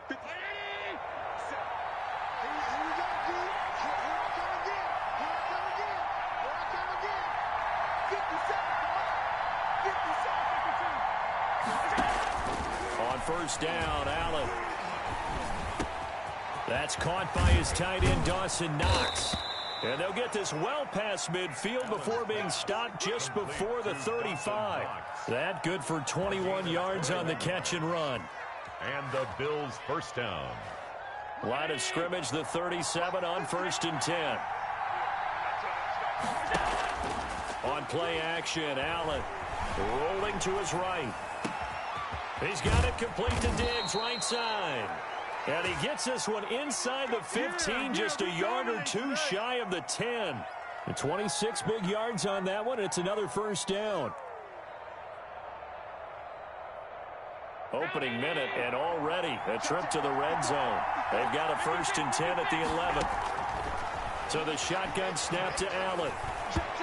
On first down, Allen. That's caught by his tight end, Dawson Knox. And they'll get this well past midfield before being stopped just before the 35. That good for 21 yards on the catch and run. And the Bills first down. Line of scrimmage, the 37 on 1st and 10. On play action, Allen rolling to his right. He's got it complete to Diggs, right side. And he gets this one inside the 15, just a yard or two shy of the 10. The 26 big yards on that one. It's another first down. Opening minute, and already a trip to the red zone. They've got a 1st and 10 at the 11. So the shotgun snap to Allen.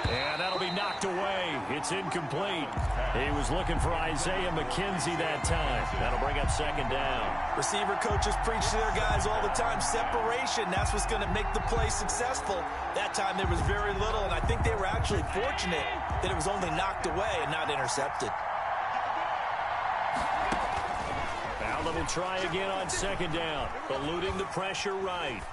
And that'll be knocked away. It's incomplete. He was looking for Isaiah McKenzie that time. That'll bring up 2nd down. Receiver coaches preach to their guys all the time. Separation, that's what's going to make the play successful. That time there was very little, and I think they were actually fortunate that it was only knocked away and not intercepted. Allen will try again on 2nd down. Eluding the pressure right.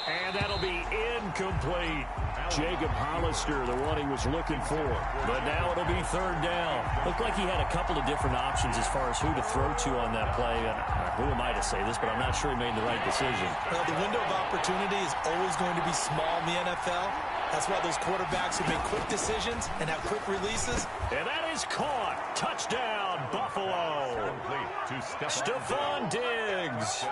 And that'll be incomplete. Jacob Hollister, the one he was looking for. But now it'll be 3rd down. Looked like he had a couple of different options as far as who to throw to on that play. And who am I to say this, but I'm not sure he made the right decision. Well, the window of opportunity is always going to be small in the NFL. That's why those quarterbacks who make quick decisions and have quick releases. And that is caught. Touchdown, Buffalo. Stephon Diggs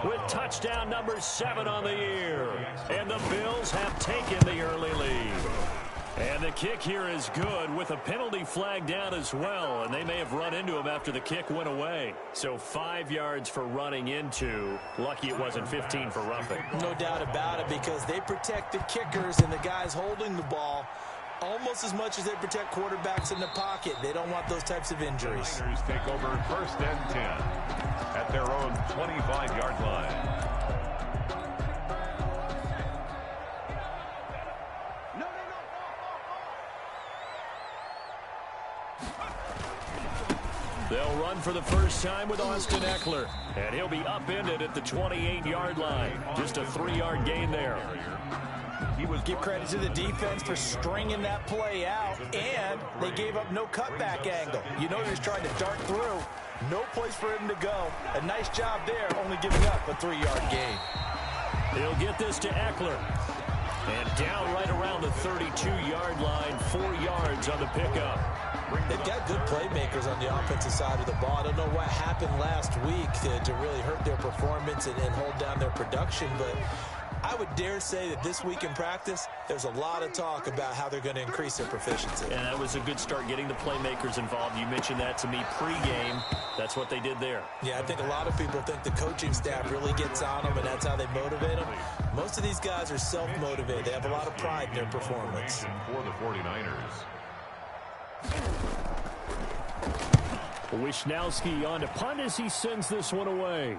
with touchdown number 7 on the year. And the Bills have taken the early lead. And the kick here is good with a penalty flag down as well. And they may have run into him after the kick went away. So 5 yards for running into. Lucky it wasn't 15 for roughing. No doubt about it, because they protect the kickers and the guys holding the ball almost as much as they protect quarterbacks in the pocket. They don't want those types of injuries. Niners take over 1st and 10 at their own 25-yard line. They'll run for the first time with Austin Eckler. And he'll be upended at the 28-yard line. Just a 3-yard gain there. Give credit to the defense for stringing that play out, and they gave up no cutback angle. You know, he was trying to dart through. No place for him to go. A nice job there, only giving up a 3-yard gain. He'll get this to Eckler. And down right around the 32-yard line, 4 yards on the pickup. They've got good playmakers on the offensive side of the ball. I don't know what happened last week to really hurt their performance and hold down their production, but I would dare say that this week in practice, there's a lot of talk about how they're going to increase their proficiency. And that was a good start, getting the playmakers involved. You mentioned that to me pregame. That's what they did there. Yeah, I think a lot of people think the coaching staff really gets on them, and that's how they motivate them. Most of these guys are self-motivated. They have a lot of pride in their performance. For the 49ers. Wisnowski on to punt as he sends this one away.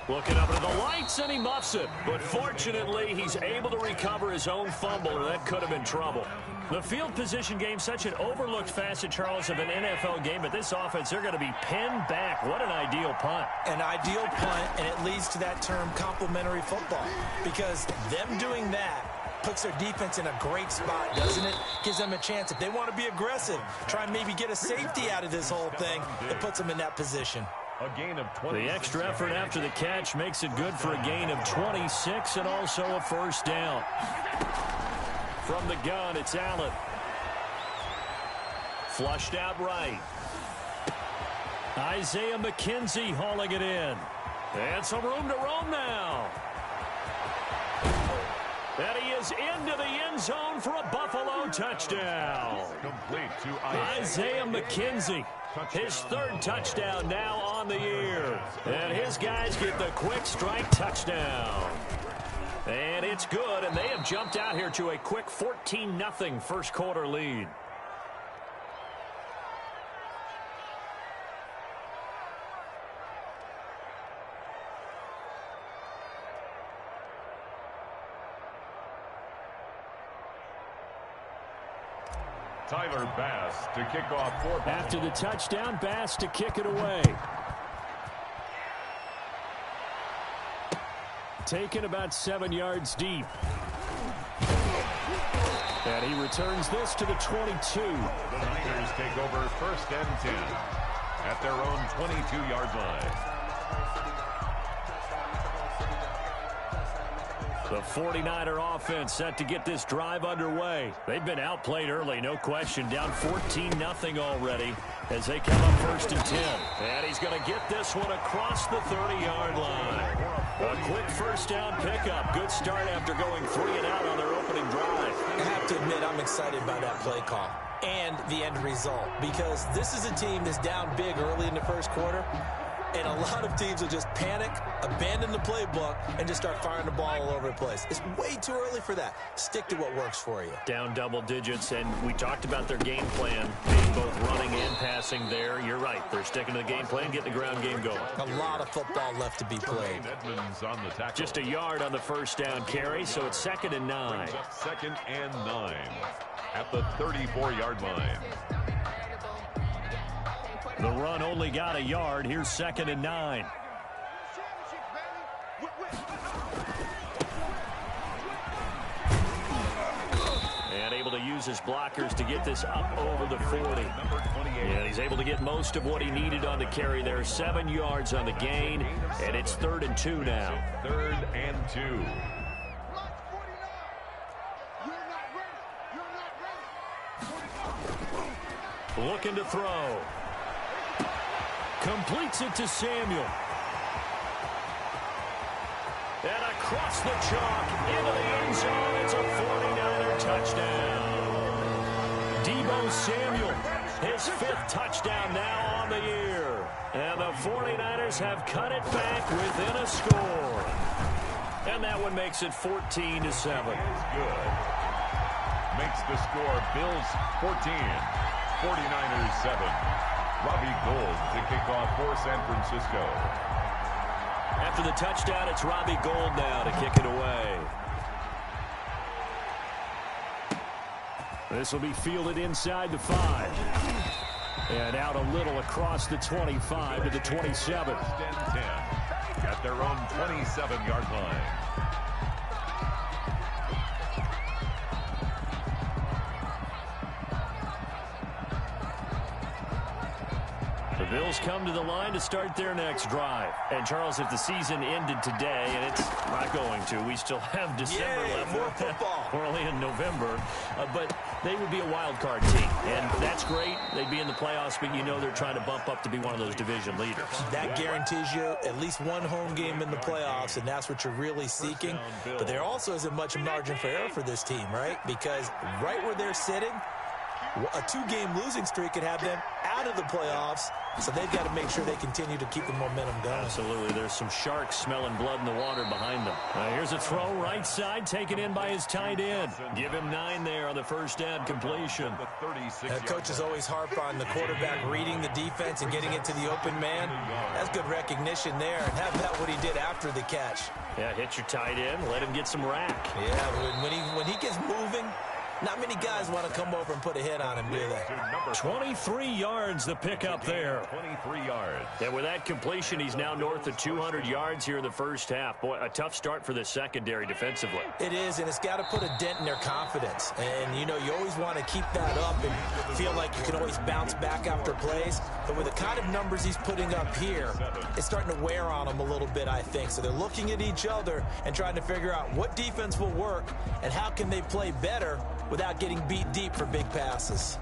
Looking up at the lights, and he muffs it. But fortunately, he's able to recover his own fumble, or that could have been trouble. The field position game, such an overlooked facet, Charles, of an NFL game. But this offense, they're going to be pinned back. What an ideal punt. An ideal punt, and it leads to that term complementary football. Because them doing that puts their defense in a great spot, doesn't it? Gives them a chance. If they want to be aggressive, try and maybe get a safety out of this whole thing, it puts them in that position. A gain of 20. The extra effort after the catch makes it good for a gain of 26 and also a first down. From the gun, it's Allen. Flushed out right. Isaiah McKenzie hauling it in. And some room to roam now. And he is into the end zone for a Buffalo touchdown. Complete to Isaiah McKenzie. His 3rd touchdown now on the year. And his guys get the quick strike touchdown. And it's good, and they have jumped out here to a quick 14-0 first quarter lead. Tyler Bass to kick off for Buffalo. After the touchdown, Bass to kick it away. Taken about 7 yards deep. And he returns this to the 22. The Niners take over 1st and 10 at their own 22-yard line. The 49er offense set to get this drive underway. They've been outplayed early, no question. Down 14-0 already as they come up 1st and 10. And he's going to get this one across the 30-yard line. A quick 1st down pickup. Good start after going 3 and out on their opening drive. I have to admit, I'm excited by that play call and the end result, because this is a team that's down big early in the first quarter, and a lot of teams will just panic, abandon the playbook, and just start firing the ball all over the place. It's way too early for that. Stick to what works for you. Down double digits, and we talked about their game plan being both running and passing there. You're right. They're sticking to the game plan, getting the ground game going. A lot of football left to be played. Edmonds on the tackle. Just a yard on the 1st down carry, so it's 2nd and 9. Brings up 2nd and 9 at the 34-yard line. The run only got a yard. Here's 2nd and 9. And able to use his blockers to get this up over the 40. Number 28. And he's able to get most of what he needed on the carry there. 7 yards on the gain, and it's 3rd and 2 now. 3rd and 2. Looking to throw. Completes it to Samuel. And across the chalk into the end zone. It's a 49er touchdown. Deebo Samuel, his 5th touchdown now on the year. And the 49ers have cut it back within a score. And that one makes it 14-7. Good. Makes the score Bills 14, 49ers 7. Robbie Gould to kick off for San Francisco. After the touchdown, it's Robbie Gould now to kick it away. This will be fielded inside the 5. And out a little across the 25 to the 27. 1st and 10 at their own 27-yard line. The Bills come to the line to start their next drive. And, Charles, if the season ended today, and it's not going to, we still have December left. More football. We're only in November. But they would be a wild card team. And that's great. They'd be in the playoffs, but you know they're trying to bump up to be one of those division leaders. That guarantees you at least one home game in the playoffs, and that's what you're really seeking. But there also isn't much margin for error for this team, right? Because right where they're sitting, a 2-game losing streak could have them out of the playoffs, so they've got to make sure they continue to keep the momentum going. Absolutely. There's some sharks smelling blood in the water behind them. Here's a throw right side, taken in by his tight end. Give him 9 there on the 1st down completion. Coaches always harp on the quarterback reading the defense and getting it to the open man. That's good recognition there, and have that what he did after the catch. Yeah, hit your tight end, let him get some rack. Yeah, when he gets moving, not many guys want to come over and put a hit on him, do they? 23 yards the pickup there. 23 yards. And with that completion, he's now north of 200 yards here in the first half. Boy, a tough start for the secondary defensively. It is, and it's got to put a dent in their confidence. And, you know, you always want to keep that up and feel like you can always bounce back after plays. But with the kind of numbers he's putting up here, it's starting to wear on them a little bit, I think. So they're looking at each other and trying to figure out what defense will work and how can they play better without getting beat deep for big passes.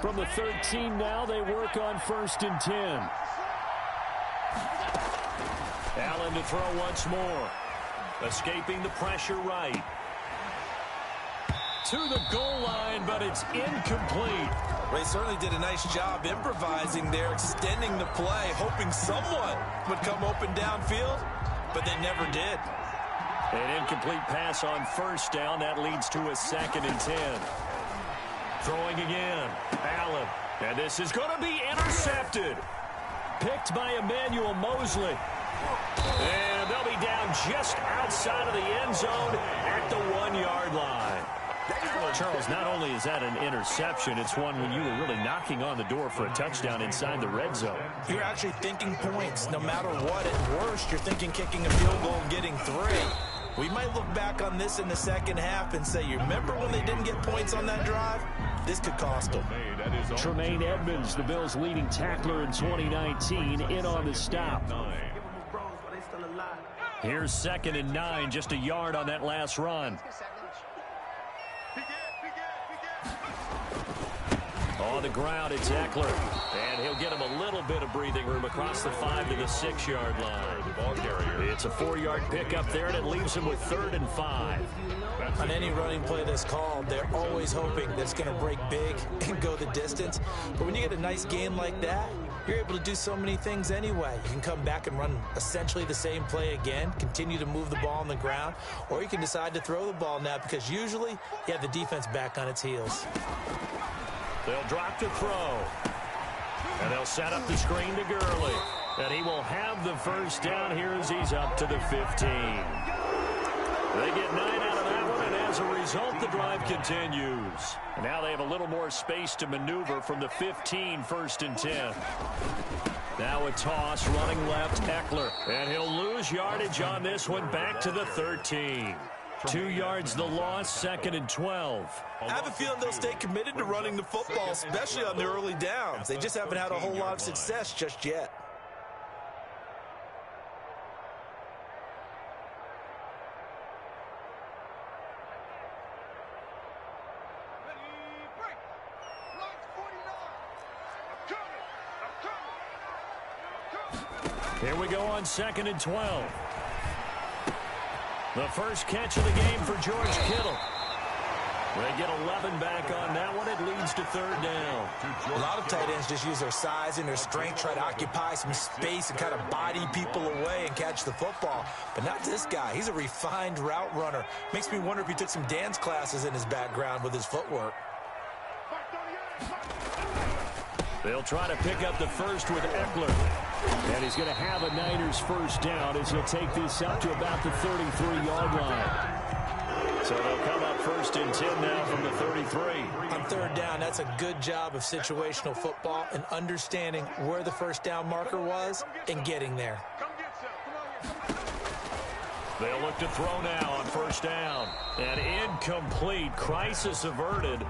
From the 13 now, they work on 1st and 10. Allen to throw once more. Escaping the pressure right. To the goal line, but it's incomplete. They certainly did a nice job improvising there, extending the play, hoping someone would come open downfield, but they never did. An incomplete pass on 1st down. That leads to a 2nd and 10. Throwing again. Allen. And this is going to be intercepted. Picked by Emmanuel Mosley. And they'll be down just outside of the end zone at the 1-yard line. Charles, not only is that an interception, it's one when you were really knocking on the door for a touchdown inside the red zone. You're actually thinking points. No matter what, at worst, you're thinking kicking a field goal and getting 3. We might look back on this in the second half and say, you remember when they didn't get points on that drive? This could cost them. Tremaine Edmonds, the Bills' leading tackler in 2019, in on the stop. Here's 2nd and 9, just a yard on that last run. On the ground, it's Eckler. And he'll get him a little bit of breathing room across the 5 to the 6-yard line. The ball carrier. It's a 4-yard pickup there, and it leaves him with 3rd and 5. On any running play that's called, they're always hoping that it's going to break big and go the distance. But when you get a nice gain like that, you're able to do so many things anyway. You can come back and run essentially the same play again, continue to move the ball on the ground, or you can decide to throw the ball now because usually you have the defense back on its heels. They'll drop to throw. And they'll set up the screen to Gurley. And he will have the first down here as he's up to the 15. They get 9 out of that one, and as a result, the drive continues. And now they have a little more space to maneuver from the 15, 1st and 10. Now a toss, running left, Eckler. And he'll lose yardage on this one, back to the 13. 2 yards the loss, 2nd and 12. I have a feeling they'll stay committed to running the football, especially on their early downs. They just haven't had a whole lot of success just yet. Here we go on 2nd and 12. The first catch of the game for George Kittle. They get 11 back on that one. It leads to 3rd down. A lot of tight ends just use their size and their strength, try to occupy some space and kind of body people away and catch the football. But not this guy. He's a refined route runner. Makes me wonder if he took some dance classes in his background with his footwork. They'll try to pick up the first with Eckler. And he's going to have a Niners first down as he'll take this up to about the 33-yard line. So they'll come up 1st and 10 now from the 33. On 3rd down, that's a good job of situational football and understanding where the first down marker was and getting there. They'll look to throw now on 1st down. And incomplete. Crisis averted.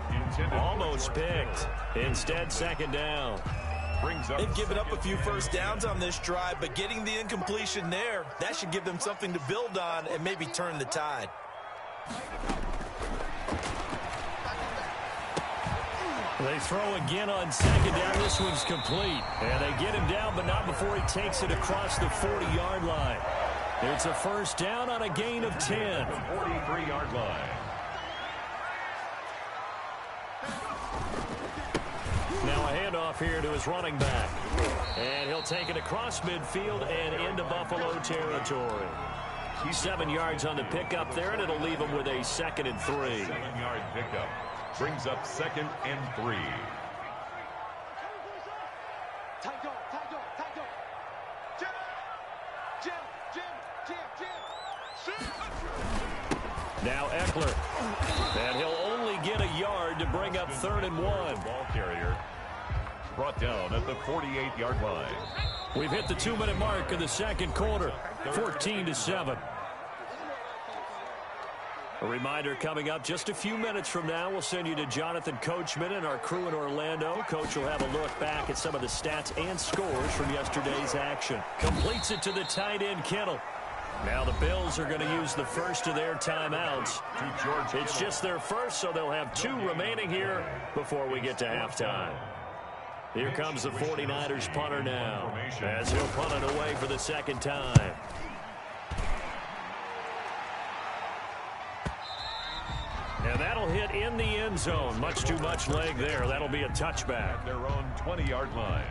Almost picked. Instead, 2nd down. They've given up a few first downs on this drive, but getting the incompletion there, that should give them something to build on and maybe turn the tide. They throw again on 2nd down. This one's complete. And they get him down, but not before he takes it across the 40-yard line. It's a first down on a gain of 10. 43-yard line. Now a handoff here to his running back. And he'll take it across midfield and into Buffalo territory. 7 yards on the pickup there, and it'll leave him with a 2nd and 3. 7-yard pickup. Brings up 2nd and 3. Now Eckler. And he'll only get a yard to bring up 3rd and 1. Ball carrier brought down at the 48-yard line. We've hit the 2-minute mark of the 2nd quarter. 14-7. A reminder coming up just a few minutes from now. We'll send you to Jonathan Coachman and our crew in Orlando. Coach will have a look back at some of the stats and scores from yesterday's action. Completes it to the tight end, Kittle. Now the Bills are going to use the first of their timeouts. It's just their first, so they'll have 2 remaining here before we get to halftime. Here comes the 49ers punter now, as he'll punt it away for the 2nd time. And that'll hit in the end zone. Much too much leg there. That'll be a touchback. At their own 20-yard line.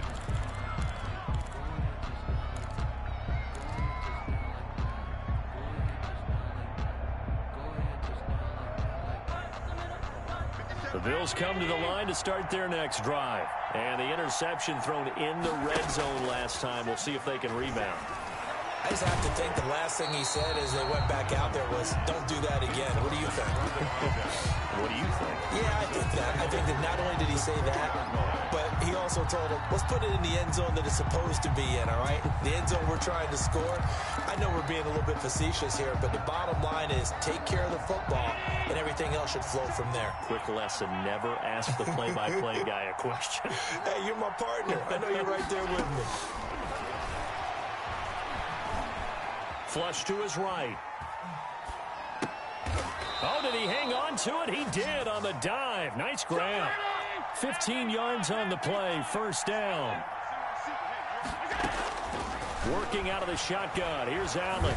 The Bills come to the line to start their next drive. And the interception thrown in the red zone last time. We'll see if they can rebound. I just have to think the last thing he said as they went back out there was, don't do that again. What do you think? What do you think? Yeah, I think that. I think that not only did he say that, but he also told him, let's put it in the end zone that it's supposed to be in, all right? The end zone we're trying to score. I know we're being a little bit facetious here, but the bottom line is take care of the football, and everything else should flow from there. Quick lesson, never ask the play-by-play guy a question. Hey, you're my partner. I know you're right there with me. Flush to his right. Oh, did he hang on to it? He did on the dive. Nice grab. 15 yards on the play. First down. Working out of the shotgun. Here's Allen.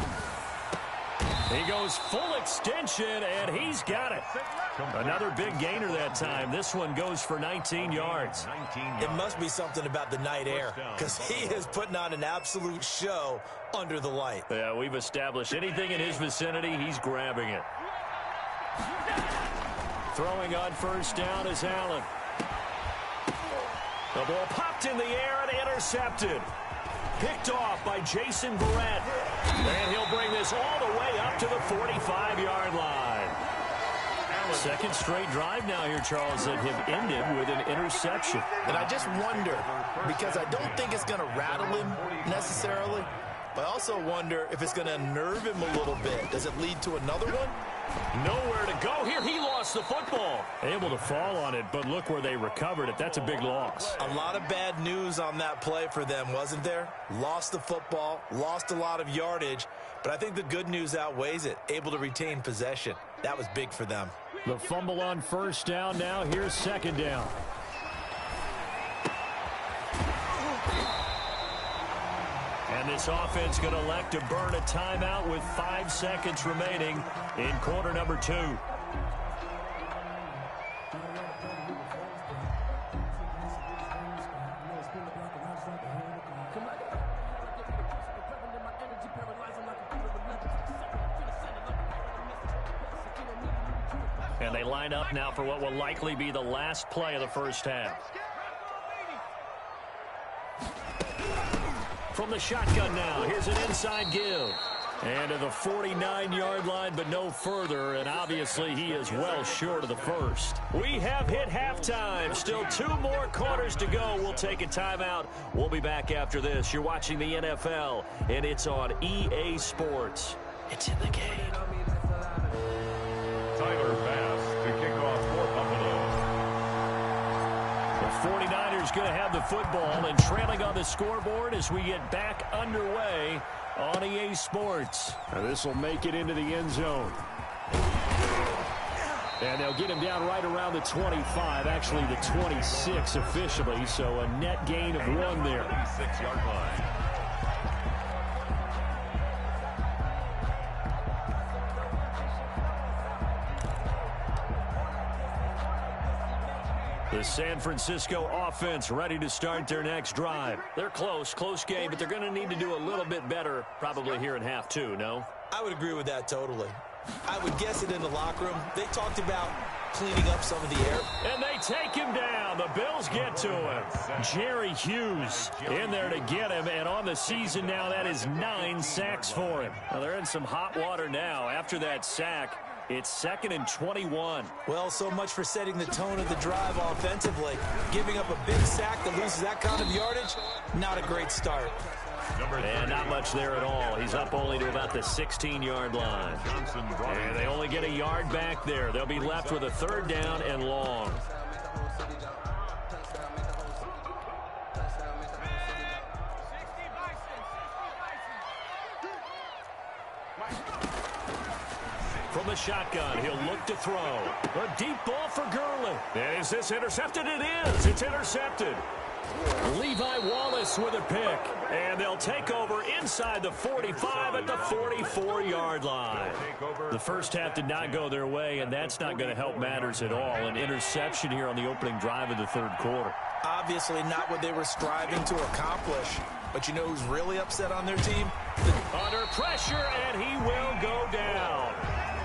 He goes full extension, and he's got it. Another big gainer that time. This one goes for 19 yards. It must be something about the night air, because he is putting on an absolute show under the light. Yeah, we've established anything in his vicinity, he's grabbing it. Throwing on first down is Allen. The ball popped in the air and intercepted. Picked off by Jason Barrett. And he'll bring this all the way up to the 45-yard line. Second straight drive now here, Charles, that have ended with an interception. And I just wonder, because I don't think it's going to rattle him necessarily, but I also wonder if it's going to unnerve him a little bit. Does it lead to another one? Nowhere to go here. He lost the football. Able to fall on it, but look where they recovered it. That's a big loss. A lot of bad news on that play for them, wasn't there? Lost the football, lost a lot of yardage, but I think the good news outweighs it. Able to retain possession. That was big for them. The fumble on first down now. Here's second down. And this offense going to elect to burn a timeout with 5 seconds remaining in quarter number 2. And they line up now for what will likely be the last play of the first half. From the shotgun now, here's an inside give. And to the 49-yard line, but no further, and obviously he is well short of the first. We have hit halftime. Still 2 more quarters to go. We'll take a timeout. We'll be back after this. You're watching the NFL, and it's on EA Sports. It's in the game. Tyler Bass to kick off for Buffalo. The 49ers going to have the football and trailing on the scoreboard as we get back underway on EA Sports. This will make it into the end zone. And they'll get him down right around the 25, actually the 26 officially, so a net gain of 1 there. 6-yard line. The San Francisco offense ready to start their next drive. They're close game, but they're going to need to do a little bit better probably here in half 2, no? I would agree with that totally. I would guess it in the locker room. They talked about cleaning up some of the air. And they take him down. The Bills get to him. Jerry Hughes in there to get him. And on the season now, that is 9 sacks for him. Now, they're in some hot water now after that sack. It's 2nd and 21. Well, so much for setting the tone of the drive offensively. Giving up a big sack that loses that kind of yardage, not a great start. And not much there at all. He's up only to about the 16-yard line. And they only get a yard back there. They'll be left with a 3rd down and long. From the shotgun, he'll look to throw. A deep ball for Gurley. And is this intercepted? It is. It's intercepted. Levi Wallace with a pick. And they'll take over inside the 45 at the 44-yard line. The first half did not go their way, and that's not going to help matters at all. An interception here on the opening drive of the 3rd quarter. Obviously not what they were striving to accomplish. But you know who's really upset on their team? Under pressure, and he will go down.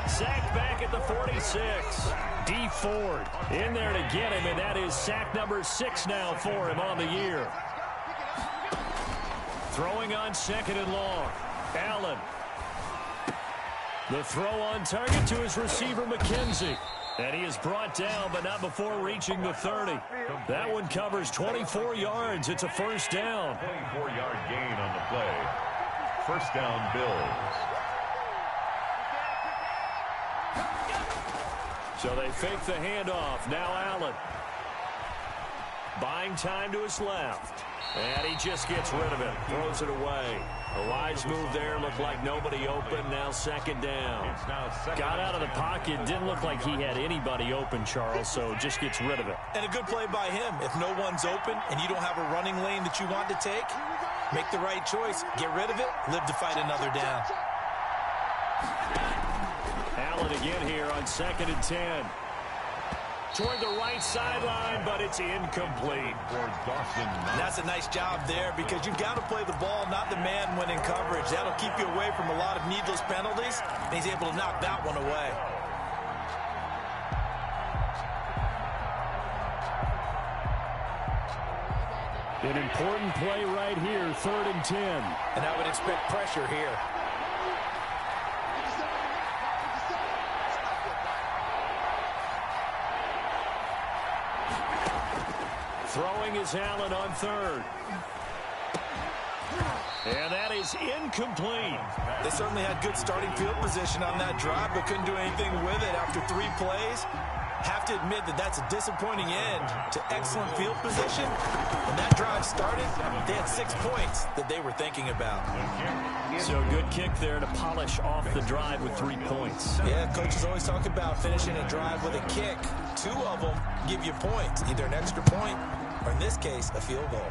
Sacked back at the 46. D. Ford in there to get him, and that is sack number 6 now for him on the year. Throwing on 2nd and long. Allen. The throw on target to his receiver, McKenzie. And he is brought down, but not before reaching the 30. That one covers 24 yards. It's a first down. 24-yard gain on the play. First down, Bills. So they fake the handoff. Now Allen. Buying time to his left. And he just gets rid of it. Throws it away. A wise move there. Looked like nobody open. Now second down. Got out of the pocket. Didn't look like he had anybody open, Charles, so just gets rid of it. And a good play by him. If no one's open and you don't have a running lane that you want to take, make the right choice. Get rid of it. Live to fight another down. Allen again here on 2nd and 10. Toward the right sideline, but it's incomplete. For Dawson. And that's a nice job there because you've got to play the ball, not the man when in coverage. That'll keep you away from a lot of needless penalties, and he's able to knock that one away. An important play right here, 3rd and 10. And I would expect pressure here. Throwing is Allen on 3rd. And that is incomplete. They certainly had good starting field position on that drive, but couldn't do anything with it after 3 plays. Have to admit that that's a disappointing end to excellent field position. When that drive started, they had 6 points that they were thinking about. So good kick there to polish off the drive with 3 points. Yeah, coaches always talk about finishing a drive with a kick. 2 of them give you points, either an extra point or, in this case, a field goal.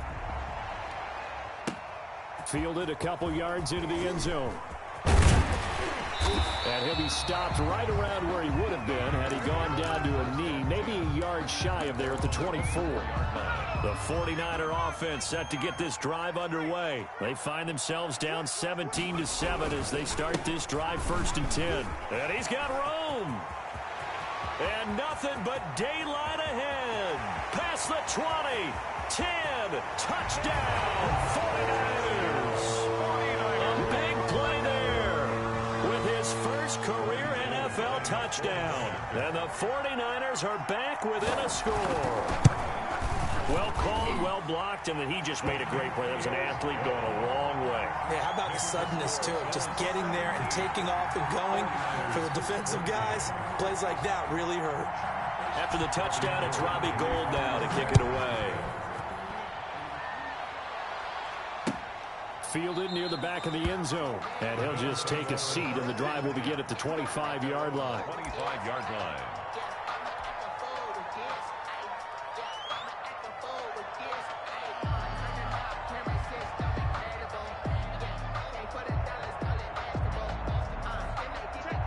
Fielded a couple yards into the end zone. And he'll be stopped right around where he would have been had he gone down to a knee, maybe a yard shy of there at the 24. The 49er offense set to get this drive underway. They find themselves down 17-7 as they start this drive 1st and 10. And he's got room. And nothing but daylight ahead. Past the 20, 10, touchdown, 49ers. A big play there with his first career NFL touchdown. And the 49ers are back within a score. Well called, well blocked, and then he just made a great play. That was an athlete going a long way. Yeah, how about the suddenness to it? Just getting there and taking off and going. For the defensive guys, plays like that really hurt. After the touchdown, it's Robbie Gould now to kick it away. Fielded near the back of the end zone. And he'll just take a seat, and the drive will begin at the 25-yard line. 25-yard line.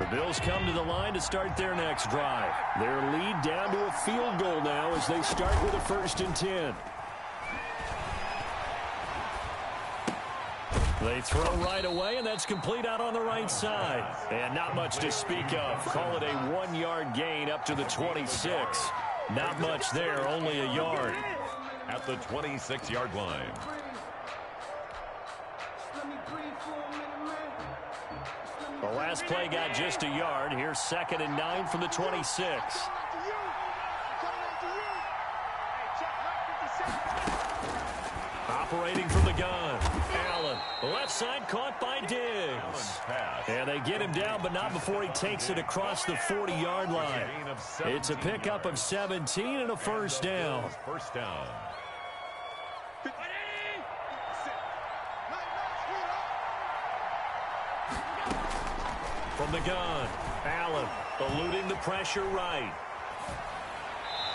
The Bills come to the line to start their next drive. Their lead down to a field goal now as they start with a 1st and 10. They throw right away, and that's complete out on the right side. And not much to speak of. Call it a 1-yard gain up to the 26. Not much there, only a yard. At the 26-yard line. The last play got just a yard. Here's 2nd and 9 from the 26. Operating from the gun. Allen, left side caught by Diggs. And they get him down, but not before he takes it across the 40-yard line. It's a pickup of 17 and a first down. First down. From the gun, Allen eluding the pressure right.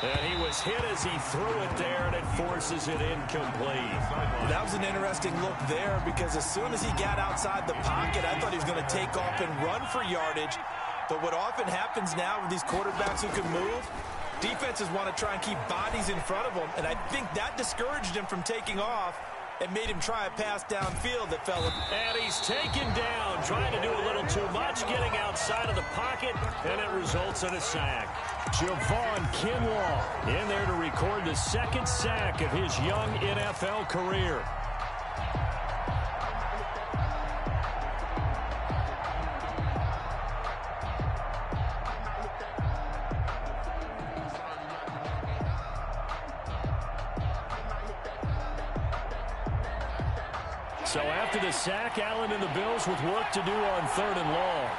And he was hit as he threw it there, and it forces it incomplete. That was an interesting look there because as soon as he got outside the pocket, I thought he was going to take off and run for yardage. But what often happens now with these quarterbacks who can move, defenses want to try and keep bodies in front of them, and I think that discouraged him from taking off and made him try a pass downfield that fell. And he's taken down, trying to do a little too much, getting outside of the pocket, and it results in a sack. Javon Kinlaw in there to record the 2nd sack of his young NFL career. So after the sack, Allen and the Bills with work to do on 3rd and long.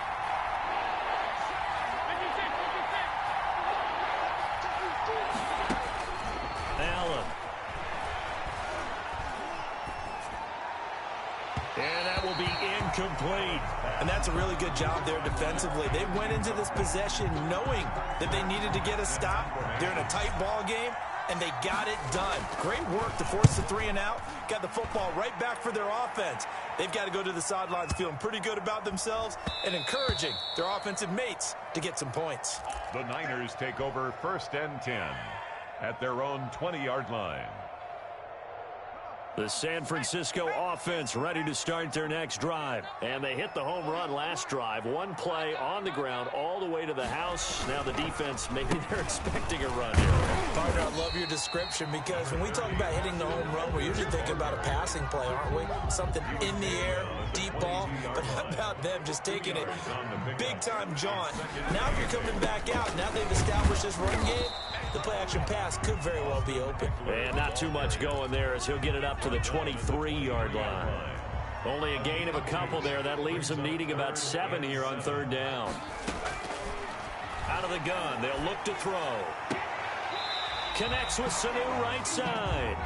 Allen. And that will be incomplete. And that's a really good job there defensively. They went into this possession knowing that they needed to get a stop. They're in a tight ball game, and they got it done. Great work to force the 3 and out. Got the football right back for their offense. They've got to go to the sidelines feeling pretty good about themselves and encouraging their offensive mates to get some points. The Niners take over 1st and 10 at their own 20-yard line. The San Francisco offense ready to start their next drive. And they hit the home run last drive. One play on the ground all the way to the house. Now the defense, maybe they're expecting a run here. Partner, I love your description because when we talk about hitting the home run, we're usually thinking about a passing play, aren't we? Something in the air, deep ball. But how about them just taking it big-time jaunt? Now if you're coming back out, now they've established this run game, the play-action pass could very well be open. And not too much going there as he'll get it up to the 23-yard line. Only a gain of a couple there. That leaves them needing about 7 here on 3rd down. Out of the gun, they'll look to throw. Connects with Sanu right side.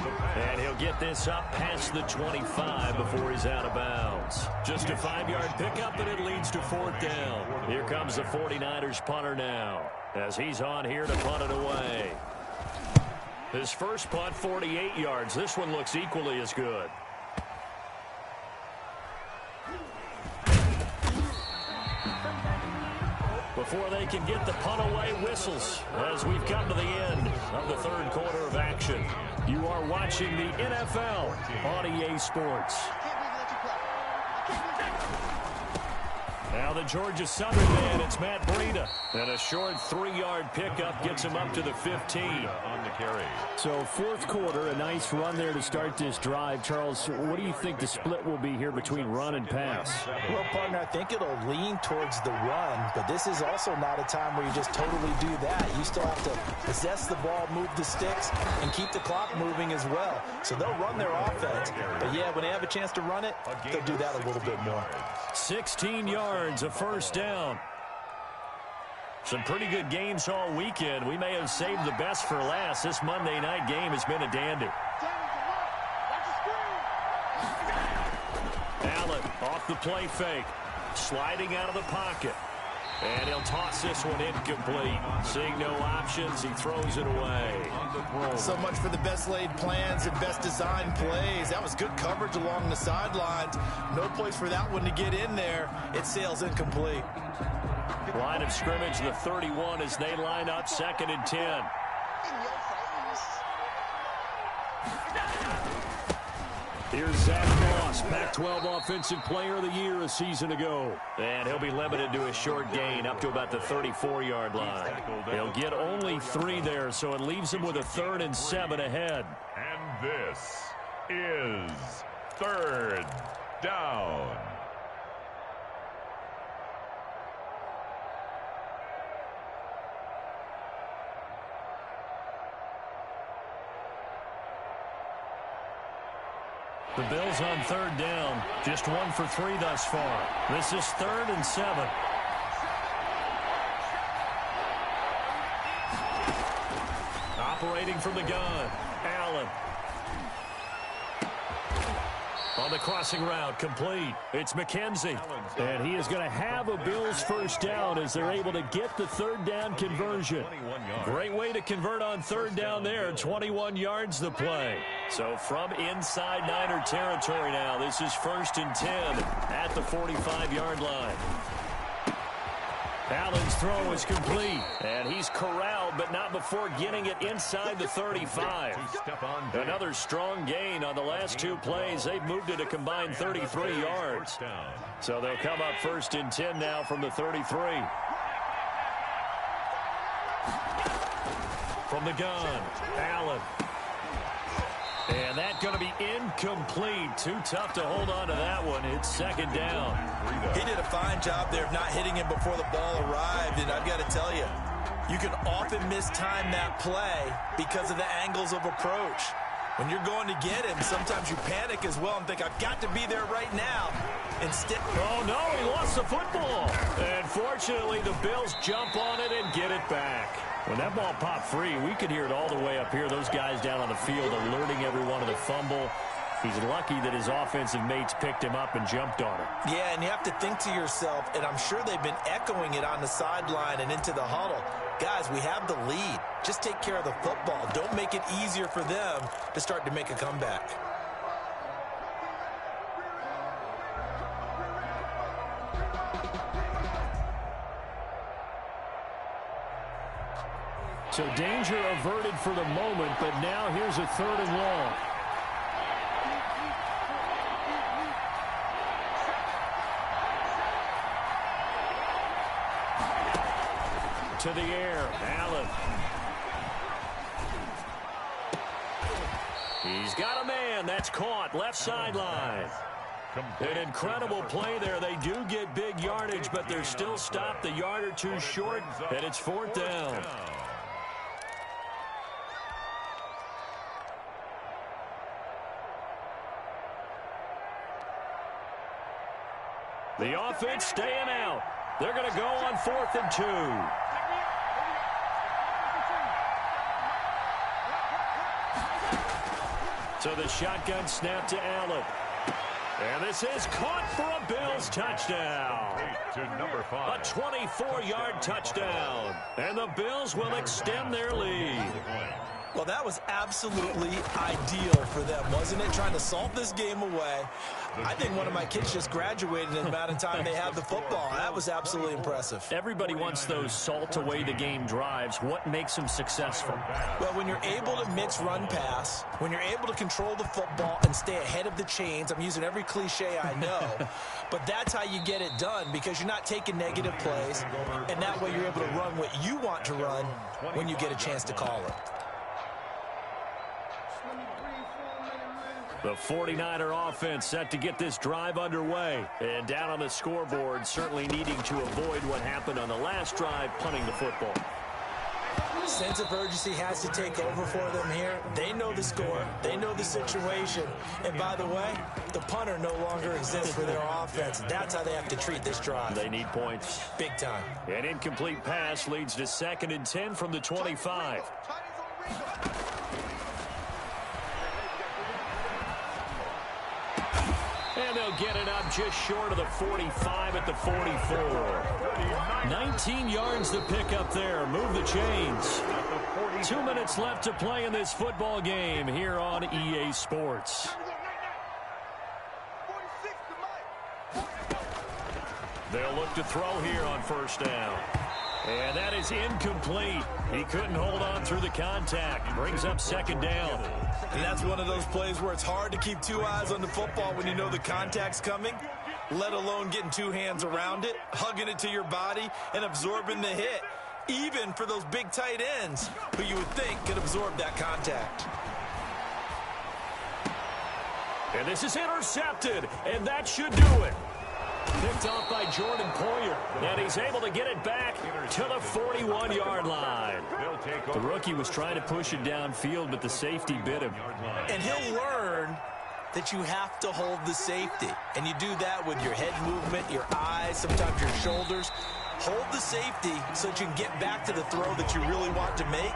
And he'll get this up past the 25 before he's out of bounds. Just a 5-yard pickup, and it leads to 4th down. Here comes the 49ers punter now, as he's on here to punt it away. His first punt, 48 yards. This one looks equally as good. Before they can get the punt away, whistles as we've come to the end of the 3rd quarter of action. You are watching the NFL on EA Sports. Now the Georgia Southern man, it's Matt Breida. And a short 3-yard pickup gets him up to the 15. On the carry. So 4th quarter, a nice run there to start this drive. Charles, what do you think the split will be here between run and pass? Well, partner, I think it'll lean towards the run, but this is also not a time where you just totally do that. You still have to possess the ball, move the sticks, and keep the clock moving as well. So they'll run their offense. But, yeah, when they have a chance to run it, they'll do that a little bit more. 16 yards, a 1st down. Some pretty good games all weekend. We may have saved the best for last. This Monday night game has been a dandy. Allen off the play fake. Sliding out of the pocket. And he'll toss this one incomplete. Seeing no options, he throws it away. So much for the best laid plans and best designed plays. That was good coverage along the sidelines. No place for that one to get in there. It sails incomplete. Line of scrimmage, the 31 as they line up 2nd and 10. Here's Zach Moss, Pac-12 Offensive Player of the Year a season ago. And he'll be limited to a short gain up to about the 34-yard line. He'll get only 3 there, so it leaves him with a 3rd and 7 ahead. And this is 3rd down. The Bills on 3rd down, just 1 for 3 thus far. This is 3rd and 7. Operating from the gun, Allen. On the crossing route, complete. It's McKenzie. And he is going to have a Bills 1st down as they're able to get the 3rd down conversion. Great way to convert on 3rd down there. 21 yards the play. So from inside Niner territory now, this is 1st and 10 at the 45-yard line. Allen's throw is complete, and he's corralled, but not before getting it inside the 35. Another strong gain on the last 2 plays. They've moved it a combined 33 yards. So they'll come up 1st and 10 now from the 33. From the gun, Allen. And that's going to be incomplete. Too tough to hold on to that one. It's 2nd down. He did a fine job there of not hitting him before the ball arrived. And I've got to tell you, you can often mistime that play because of the angles of approach. When you're going to get him, sometimes you panic as well and think, I've got to be there right now. Instead, oh, no, he lost the football. And fortunately, the Bills jump on it and get it back. When that ball popped free, we could hear it all the way up here. Those guys down on the field alerting everyone of the fumble. He's lucky that his offensive mates picked him up and jumped on it. Yeah, and you have to think to yourself, and I'm sure they've been echoing it on the sideline and into the huddle. Guys, we have the lead. Just take care of the football. Don't make it easier for them to start to make a comeback. So danger averted for the moment, but now here's a 3rd and long. To the air, Allen. He's got a man. That's caught. Left sideline. An incredible play there. They do get big yardage, but they're still stopped a yard or two short, and it's 4th down. The offense staying out. They're going to go on 4th and 2. So the shotgun snap to Allen. And this is caught for a Bills touchdown. To number 5. A 24-yard touchdown. And the Bills will extend their lead. Well, that was absolutely ideal for them, wasn't it? Trying to salt this game away. I think one of my kids just graduated in the amount of time they had the football. That was absolutely impressive. Everybody wants those salt-away-the-game drives. What makes them successful? Well, when you're able to mix run-pass, when you're able to control the football and stay ahead of the chains, I'm using every cliche I know, but that's how you get it done because you're not taking negative plays, and that way you're able to run what you want to run when you get a chance to call it. The 49er offense set to get this drive underway. And down on the scoreboard, certainly needing to avoid what happened on the last drive, punting the football. Sense of urgency has to take over for them here. They know the score. They know the situation. And by the way, the punter no longer exists for their offense. That's how they have to treat this drive. They need points. Big time. An incomplete pass leads to 2nd and 10 from the 25. And they'll get it up just short of the 45 at the 44. 19 yards to pick up there. Move the chains. 2 minutes left to play in this football game here on EA Sports. They'll look to throw here on 1st down. And that is incomplete. He couldn't hold on through the contact. Brings up 2nd down. And that's one of those plays where it's hard to keep 2 eyes on the football when you know the contact's coming, let alone getting 2 hands around it, hugging it to your body, and absorbing the hit, even for those big tight ends who you would think could absorb that contact. And this is intercepted, and that should do it. Picked off by Jordan Poyer, and he's able to get it back to the 41-yard line. The rookie was trying to push it downfield, but the safety bit him. And he'll learn that you have to hold the safety, and you do that with your head movement, your eyes, sometimes your shoulders. Hold the safety so that you can get back to the throw that you really want to make.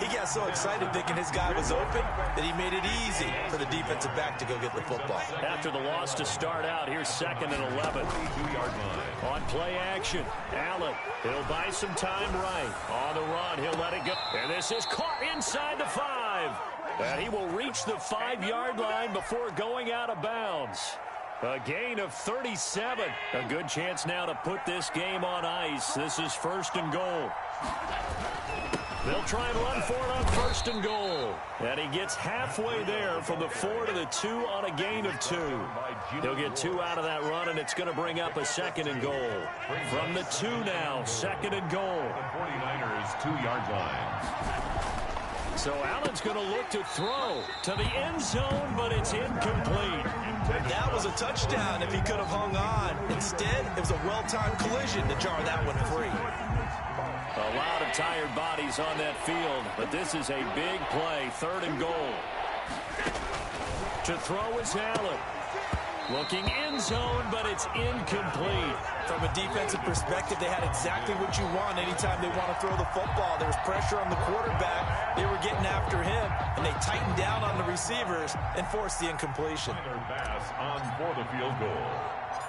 He got so excited thinking his guy was open that he made it easy for the defensive back to go get the football. After the loss to start out, here's 2nd and 11. On play action, Allen, he'll buy some time right. On the run, he'll let it go. And this is caught inside the 5. And he will reach the 5-yard line before going out of bounds. A gain of 37. A good chance now to put this game on ice. This is 1st and goal. They'll try and run for it on 1st and goal. And he gets halfway there from the 4 to the 2 on a gain of 2. He'll get 2 out of that run, and it's going to bring up a 2nd and goal. From the 2 now, 2nd and goal. 49ers 2-yard line. So Allen's going to look to throw to the end zone, but it's incomplete. That was a touchdown if he could have hung on. Instead, it was a well-timed collision to jar that one free. A lot of tired bodies on that field, but this is a big play, 3rd and goal. To throw is Allen. Looking end zone, but it's incomplete. From a defensive perspective, they had exactly what you want anytime they want to throw the football. There was pressure on the quarterback. They were getting after him, and they tightened down on the receivers and forced the incompletion. Pass on for the field goal.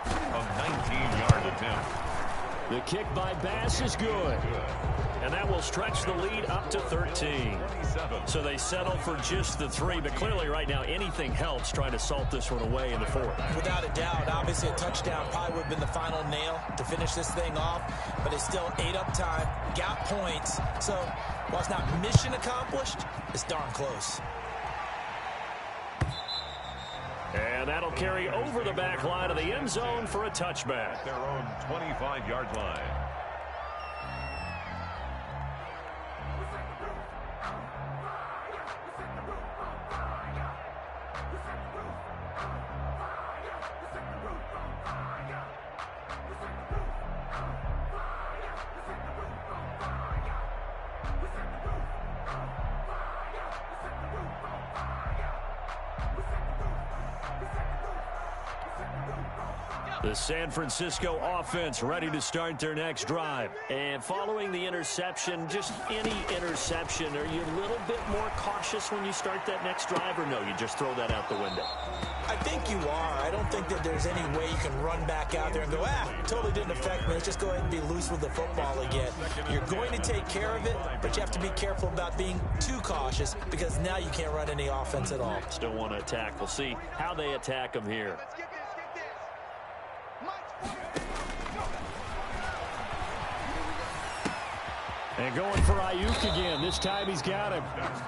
A 19-yard attempt. The kick by Bass is good. And that will stretch the lead up to 13. So they settle for just the 3, but clearly right now anything helps trying to salt this one away in the 4th. Without a doubt, obviously a touchdown probably would have been the final nail to finish this thing off, but it's still ate up time, got points. So while it's not mission accomplished, it's darn close. And that'll carry over the back line of the end zone for a touchback. Their own 25-yard line. The San Francisco offense ready to start their next drive. And following the interception, just any interception, are you a little bit more cautious when you start that next drive, or no, you just throw that out the window? I think you are. I don't think that there's any way you can run back out there and go, totally didn't affect me. Let's just go ahead and be loose with the football again. You're going to take care of it, but you have to be careful about being too cautious because now you can't run any offense at all. Still want to attack. We'll see how they attack them here. And going for Ayuk again. This time he's got him.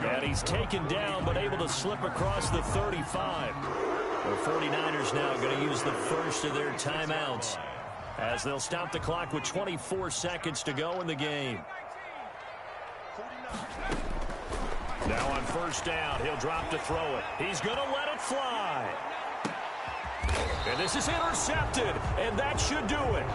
And he's taken down, but able to slip across the 35. The 49ers now going to use the first of their timeouts as they'll stop the clock with 24 seconds to go in the game. Now on first down, he'll drop to throw it. He's going to let it fly. And this is intercepted, and that should do it.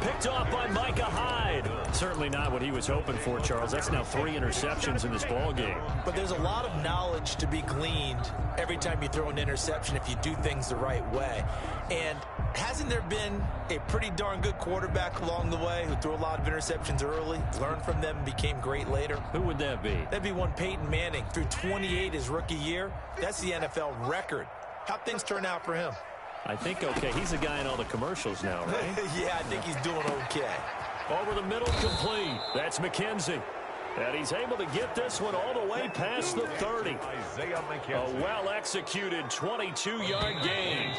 Picked off by Micah Hyde. Certainly not what he was hoping for, Charles. That's now 3 interceptions in this ball game. But there's a lot of knowledge to be gleaned every time you throw an interception if you do things the right way. And hasn't there been a pretty darn good quarterback along the way who threw a lot of interceptions early, learned from them, became great later? Who would that be? That'd be one Peyton Manning. Threw 28 his rookie year. That's the NFL record. How'd things turn out for him? I think okay. He's a guy in all the commercials now, right? Yeah, I think he's doing okay. Over the middle, complete. That's McKenzie. And he's able to get this one all the way past the 30. A well-executed 22-yard gain.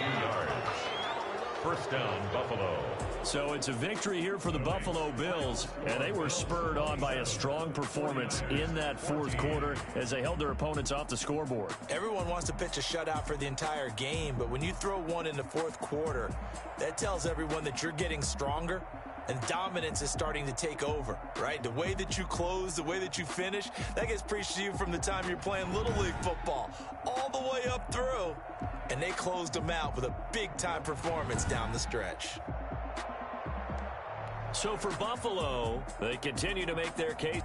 First down, Buffalo. So it's a victory here for the Buffalo Bills, and they were spurred on by a strong performance in that 4th quarter as they held their opponents off the scoreboard. Everyone wants to pitch a shutout for the entire game, but when you throw one in the 4th quarter, that tells everyone that you're getting stronger and dominance is starting to take over, right? The way that you close, the way that you finish, that gets preached to you from the time you're playing Little League football all the way up through, and they closed them out with a big-time performance down the stretch. So for Buffalo, they continue to make their case.